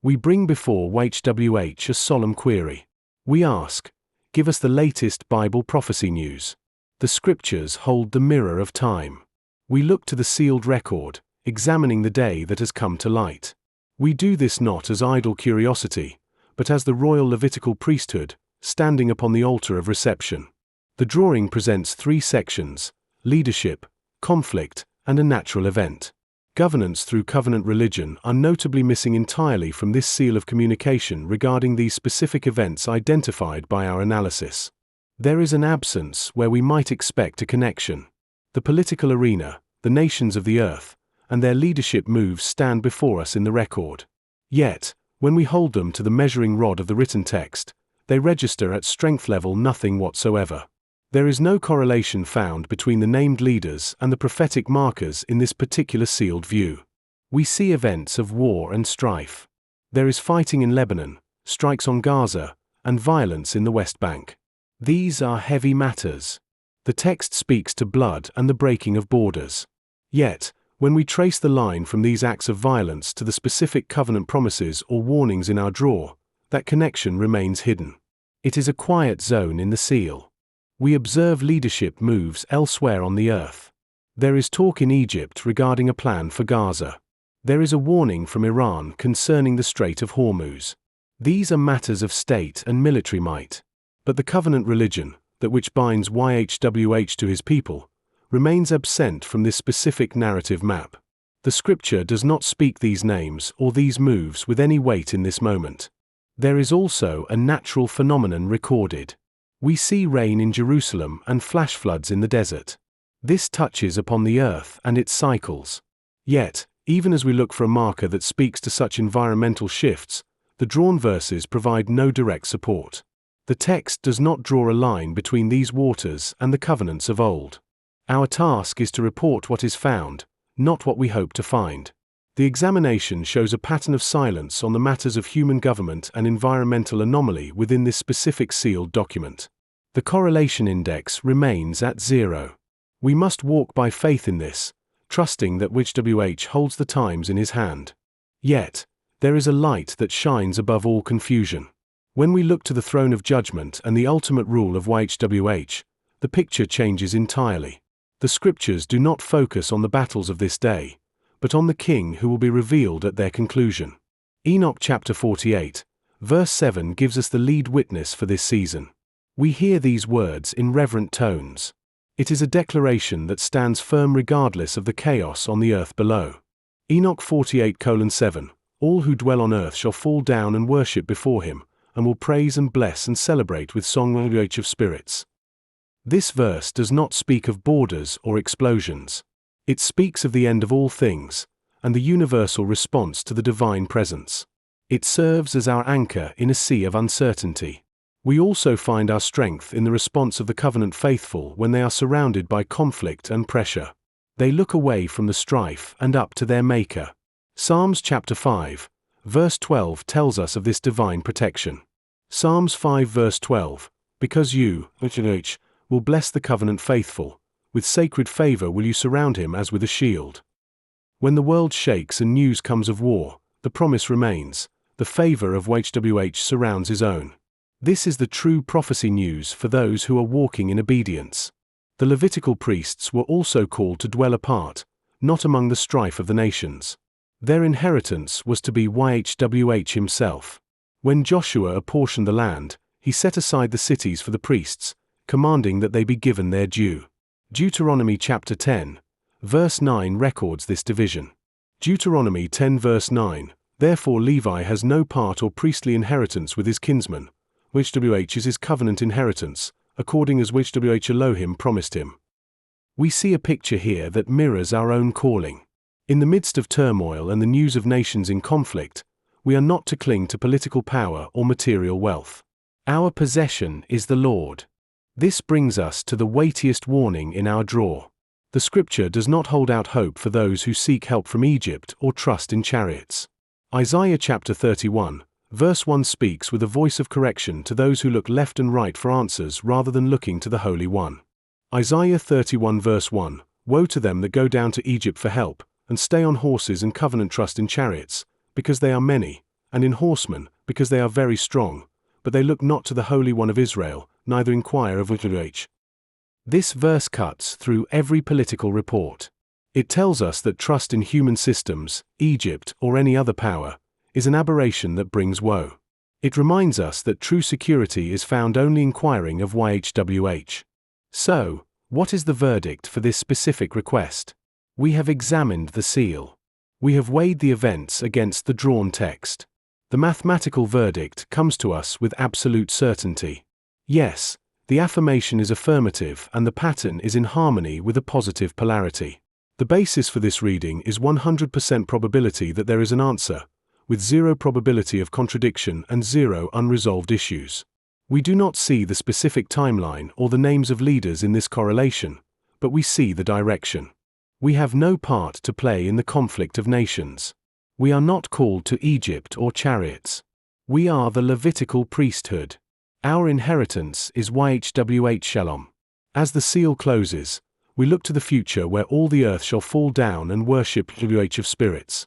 We bring before YHWH a solemn query. We ask, give us the latest Bible prophecy news. The scriptures hold the mirror of time. We look to the sealed record, examining the day that has come to light. We do this not as idle curiosity, but as the Royal Levitical Priesthood, standing upon the altar of reception. The drawing presents 3 sections: leadership, conflict, and a natural event. Governance through covenant religion are notably missing entirely from this seal of communication regarding these specific events identified by our analysis. There is an absence where we might expect a connection. The political arena, the nations of the earth, and their leadership moves stand before us in the record. Yet, when we hold them to the measuring rod of the written text, they register at strength level nothing whatsoever. There is no correlation found between the named leaders and the prophetic markers in this particular sealed view. We see events of war and strife. There is fighting in Lebanon, strikes on Gaza, and violence in the West Bank. These are heavy matters. The text speaks to blood and the breaking of borders. Yet, when we trace the line from these acts of violence to the specific covenant promises or warnings in our drawer, that connection remains hidden. It is a quiet zone in the seal. We observe leadership moves elsewhere on the earth. There is talk in Egypt regarding a plan for Gaza. There is a warning from Iran concerning the Strait of Hormuz. These are matters of state and military might. But the covenant religion, that which binds YHWH to his people, remains absent from this specific narrative map. The scripture does not speak these names or these moves with any weight in this moment. There is also a natural phenomenon recorded. We see rain in Jerusalem and flash floods in the desert. This touches upon the earth and its cycles. Yet, even as we look for a marker that speaks to such environmental shifts, the drawn verses provide no direct support. The text does not draw a line between these waters and the covenants of old. Our task is to report what is found, not what we hope to find. The examination shows a pattern of silence on the matters of human government and environmental anomaly within this specific sealed document. The correlation index remains at 0. We must walk by faith in this, trusting that YHWH holds the times in his hand. Yet, there is a light that shines above all confusion. When we look to the throne of judgment and the ultimate rule of YHWH, the picture changes entirely. The scriptures do not focus on the battles of this day, but on the King who will be revealed at their conclusion. Enoch chapter 48, verse 7 gives us the lead witness for this season. We hear these words in reverent tones. It is a declaration that stands firm regardless of the chaos on the earth below. Enoch 48:7, all who dwell on earth shall fall down and worship before him, and will praise and bless and celebrate with song of spirits. This verse does not speak of borders or explosions. It speaks of the end of all things, and the universal response to the divine presence. It serves as our anchor in a sea of uncertainty. We also find our strength in the response of the covenant faithful when they are surrounded by conflict and pressure. They look away from the strife and up to their Maker. Psalms chapter 5, verse 12 tells us of this divine protection. Psalms 5 verse 12, because you, YHWH, will bless the covenant faithful. With sacred favor will you surround him as with a shield. When the world shakes and news comes of war, the promise remains, the favor of YHWH surrounds his own. This is the true prophecy news for those who are walking in obedience. The Levitical priests were also called to dwell apart, not among the strife of the nations. Their inheritance was to be YHWH himself. When Joshua apportioned the land, he set aside the cities for the priests, commanding that they be given their due. Deuteronomy chapter 10, verse 9 records this division. Deuteronomy 10 verse 9, therefore Levi has no part or priestly inheritance with his kinsman. YHWH is his covenant inheritance, according as YHWH Elohim promised him. We see a picture here that mirrors our own calling. In the midst of turmoil and the news of nations in conflict, we are not to cling to political power or material wealth. Our possession is the Lord. This brings us to the weightiest warning in our drawer. The scripture does not hold out hope for those who seek help from Egypt or trust in chariots. Isaiah chapter 31, verse 1 speaks with a voice of correction to those who look left and right for answers rather than looking to the Holy One. Isaiah 31 verse 1, woe to them that go down to Egypt for help, and stay on horses and covenant trust in chariots, because they are many, and in horsemen, because they are very strong, but they look not to the Holy One of Israel, neither inquire of YHWH. This verse cuts through every political report. It tells us that trust in human systems, Egypt or any other power, is an aberration that brings woe. It reminds us that true security is found only inquiring of YHWH. So, what is the verdict for this specific request? We have examined the seal. We have weighed the events against the drawn text. The mathematical verdict comes to us with absolute certainty. Yes, the affirmation is affirmative and the pattern is in harmony with a positive polarity. The basis for this reading is 100% probability that there is an answer, with 0 probability of contradiction and 0 unresolved issues. We do not see the specific timeline or the names of leaders in this correlation, but we see the direction. We have no part to play in the conflict of nations. We are not called to Egypt or chariots. We are the Levitical priesthood. Our inheritance is YHWH Shalom. As the seal closes, we look to the future where all the earth shall fall down and worship YHWH of spirits.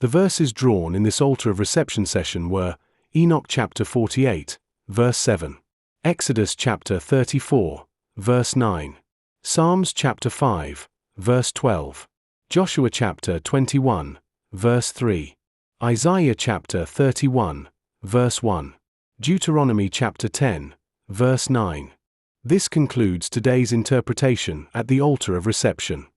The verses drawn in this altar of reception session were Enoch chapter 48, verse 7, Exodus chapter 34, verse 9, Psalms chapter 5, verse 12, Joshua chapter 21, verse 3, Isaiah chapter 31, verse 1, Deuteronomy chapter 10, verse 9. This concludes today's interpretation at the altar of reception.